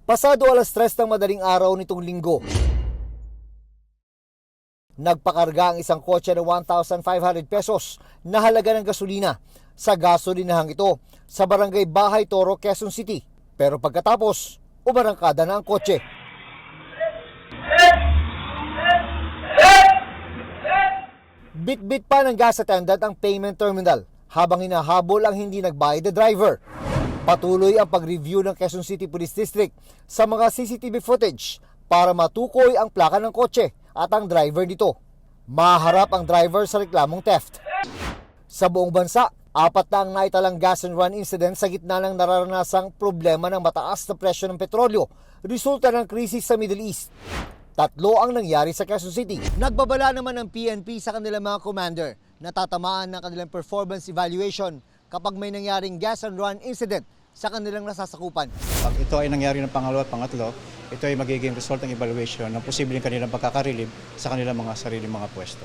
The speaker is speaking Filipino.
Pasado alas 3 ng madaling araw nitong linggo, nagpakarga ang isang kotse ng 1,500 pesos na halaga ng gasolina sa gasolinahang ito sa barangay Bahay Toro, Quezon City. Pero pagkatapos, umarangkada na ang kotse. Bit-bit pa ng gas attendant ang payment terminal habang hinahabol ang hindi nagbayad na driver. Patuloy ang pag-review ng Quezon City Police District sa mga CCTV footage para matukoy ang plaka ng kotse at ang driver nito. Maharap ang driver sa reklamong theft. Sa buong bansa, 4 na ang naitalang gas and run incident sa gitna ng nararanasang problema ng mataas na presyo ng petrolyo resulta ng krisis sa Middle East. 3 ang nangyari sa Quezon City. Nagbabala naman ng PNP sa kanilang mga commander na tatamaan ng kanilang performance evaluation kapag may nangyaring gas and run incident sa kanilang nasasakupan. Pag ito ay nangyari ng pangalawa at pangatlo, ito ay magiging result ng evaluation ng posibleng kanilang pagkakarilib sa kanilang mga sariling mga pwesto.